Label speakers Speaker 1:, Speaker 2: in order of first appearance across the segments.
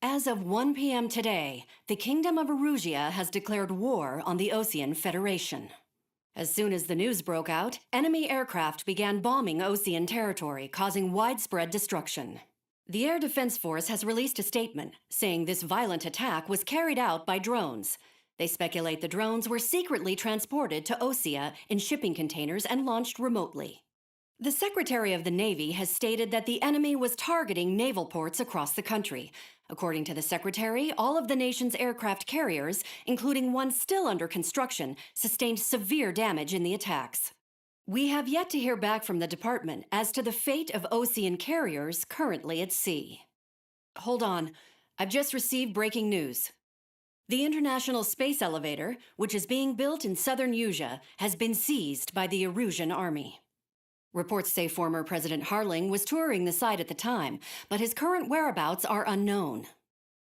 Speaker 1: As of 1 p.m. today, the Kingdom of Erusia has declared war on the Osean Federation. As soon as the news broke out, enemy aircraft began bombing Osean territory, causing widespread destruction. The Air Defense Force has released a statement saying this violent attack was carried out by drones. They speculate the drones were secretly transported to Osea in shipping containers and launched remotely. The Secretary of the Navy has stated that the enemy was targeting naval ports across the country. According to the Secretary, all of the nation's aircraft carriers, including one still under construction, sustained severe damage in the attacks. We have yet to hear back from the department as to the fate of Osean carriers currently at sea. Hold on, I've just received breaking news. The International Space Elevator, which is being built in southern Usea, has been seized by the Erusian army. Reports say former President Harling was touring the site at the time, but his current whereabouts are unknown.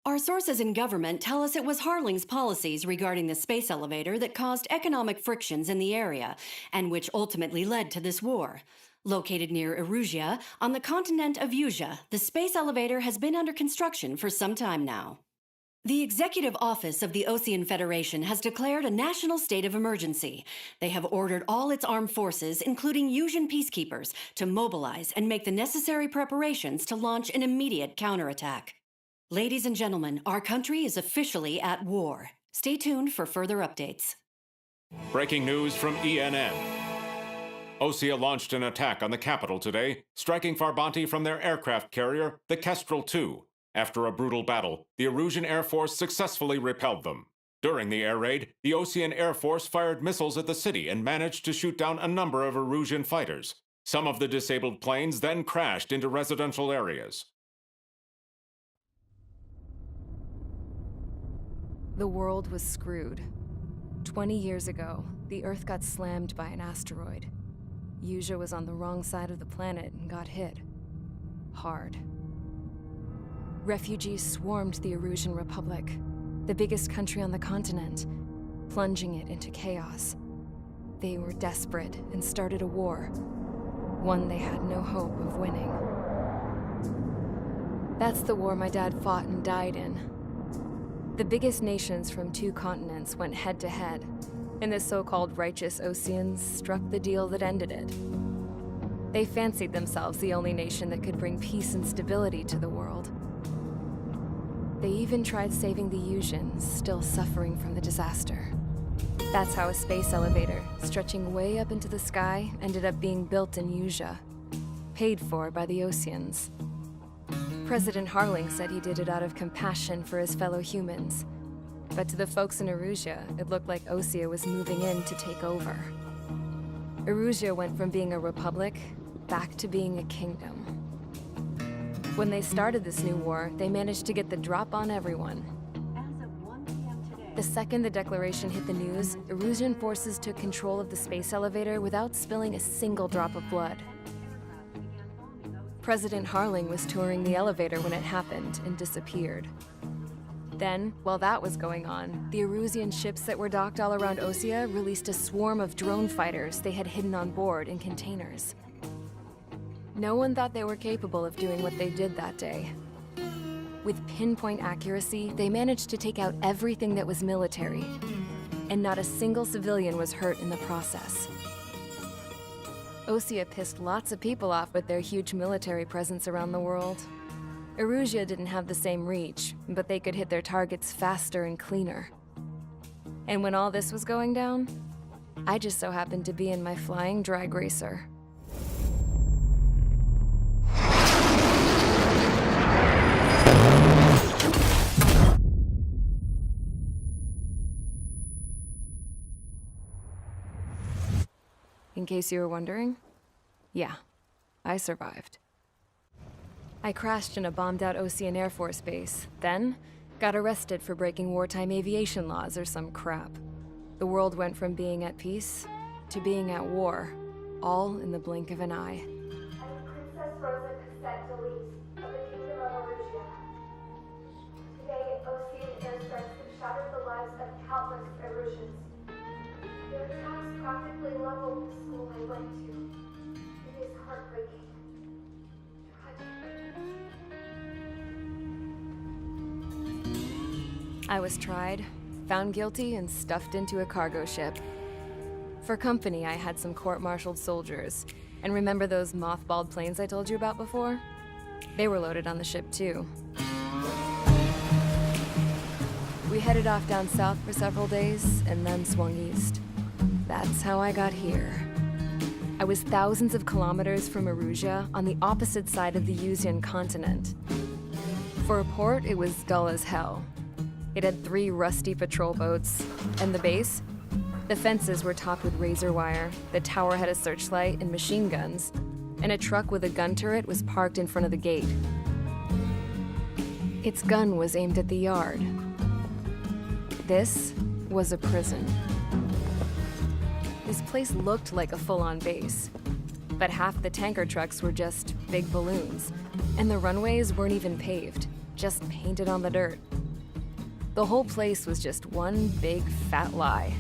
Speaker 1: Our sources in government tell us it was Harling's policies regarding the space elevator that caused economic frictions in the area, and which ultimately led to this war. Located near Erusia, on the continent of Usea, the space elevator has been under construction for some time now. The Executive Office of the Osean Federation has declared a national state of emergency. They have ordered all its armed forces, including Usian peacekeepers, to mobilize and make the necessary preparations to launch an immediate counterattack. Ladies and gentlemen, our country is officially at war. Stay tuned for further updates.
Speaker 2: Breaking news from ENN. Osea launched an attack on the capital today, striking Farbanti from their aircraft carrier, the Kestrel II. After a brutal battle, the Erusian Air Force successfully repelled them. During the air raid, the Osean Air Force fired missiles at the city and managed to shoot down a number of Erusian fighters. Some of the disabled planes then crashed into residential areas.
Speaker 3: The world was screwed. 20 years ago, the Earth got slammed by an asteroid. Usea was on the wrong side of the planet and got hit. Hard. Refugees swarmed the Erusian Republic, the biggest country on the continent, plunging it into chaos. They were desperate and started a war, one they had no hope of winning. That's the war my dad fought and died in. The biggest nations from 2 continents went head-to-head, and the so-called righteous Oseans struck the deal that ended it. They fancied themselves the only nation that could bring peace and stability to the world. They even tried saving the Usians, still suffering from the disaster. That's how a space elevator, stretching way up into the sky, ended up being built in Usea, paid for by the Oseans. President Harling said he did it out of compassion for his fellow humans. But to the folks in Erusia, it looked like Osea was moving in to take over. Erusia went from being a republic back to being a kingdom. When they started this new war, they managed to get the drop on everyone.
Speaker 1: As of 1 p.m. today,
Speaker 3: The second the declaration hit the news, Erusian forces took control of the space elevator without spilling a single drop of blood. President Harling was touring the elevator when it happened and disappeared. Then, while that was going on, the Erusian ships that were docked all around Osea released a swarm of drone fighters they had hidden on board in containers. No one thought they were capable of doing what they did that day. With pinpoint accuracy, they managed to take out everything that was military, and not a single civilian was hurt in the process. Osea pissed lots of people off with their huge military presence around the world. Erusia didn't have the same reach, but they could hit their targets faster and cleaner. And when all this was going down, I just so happened to be in my flying drag racer. In case you were wondering, yeah, I survived. I crashed in a bombed-out Osean Air Force base, then got arrested for breaking wartime aviation laws or some crap. The world went from being at peace to being at war, all in the blink of an eye.
Speaker 4: I am Princess Rosa Cassette Delise of the Kingdom of Erusia. Today, Osean airstrikes have shattered the lives of countless Erusians. Their attacks practically leveled the school I went to. It is heartbreaking. Tragic.
Speaker 3: I was tried, found guilty, and stuffed into a cargo ship. For company, I had some court-martialed soldiers. And remember those mothballed planes I told you about before? They were loaded on the ship too. We headed off down south for several days, and then swung east. That's how I got here. I was thousands of kilometers from Erusia, on the opposite side of the Yuzian continent. For a port, it was dull as hell. It had 3 rusty patrol boats, and the base? The fences were topped with razor wire, the tower had a searchlight and machine guns, and a truck with a gun turret was parked in front of the gate. Its gun was aimed at the yard. This was a prison. This place looked like a full-on base, but half the tanker trucks were just big balloons, and the runways weren't even paved, just painted on the dirt. The whole place was just one big fat lie.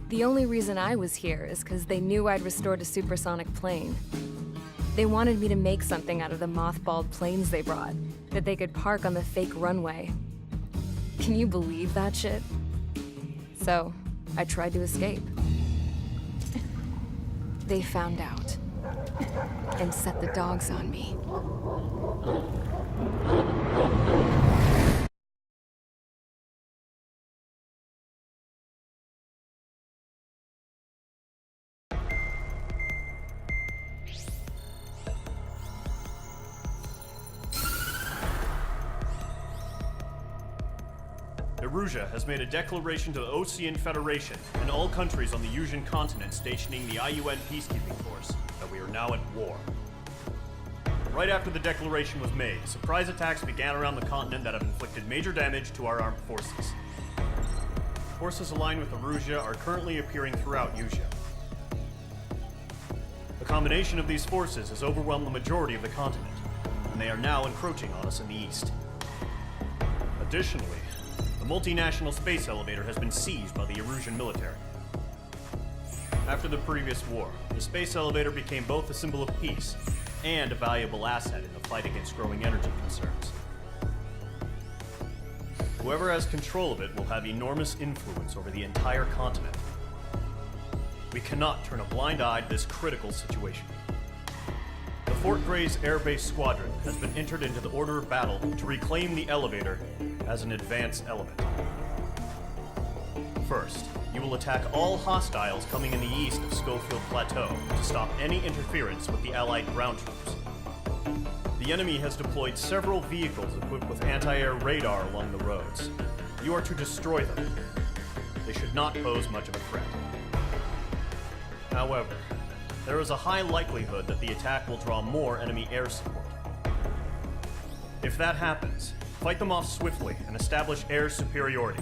Speaker 3: The only reason I was here is because they knew I'd restored a supersonic plane. They wanted me to make something out of the mothballed planes they brought, that they could park on the fake runway. Can you believe that shit? So, I tried to escape. They found out, and set the dogs on me.
Speaker 5: Erusia has made a declaration to the Osean Federation and all countries on the Yuzian continent stationing the IUN peacekeeping force that we are now at war. Right after the declaration was made, surprise attacks began around the continent that have inflicted major damage to our armed forces. Forces aligned with Erusia are currently appearing throughout Yusia. The combination of these forces has overwhelmed the majority of the continent, and they are now encroaching on us in the east. Additionally, the multinational space elevator has been seized by the Erusian military. After the previous war, the space elevator became both a symbol of peace and a valuable asset in the fight against growing energy concerns. Whoever has control of it will have enormous influence over the entire continent. We cannot turn a blind eye to this critical situation. The Fort Grays Air Base Squadron has been entered into the order of battle to reclaim the elevator as an advanced element. First, you will attack all hostiles coming in the east of Schofield Plateau to stop any interference with the Allied ground troops. The enemy has deployed several vehicles equipped with anti-air radar along the roads. You are to destroy them. They should not pose much of a threat. However, there is a high likelihood that the attack will draw more enemy air support. If that happens, fight them off swiftly and establish air superiority.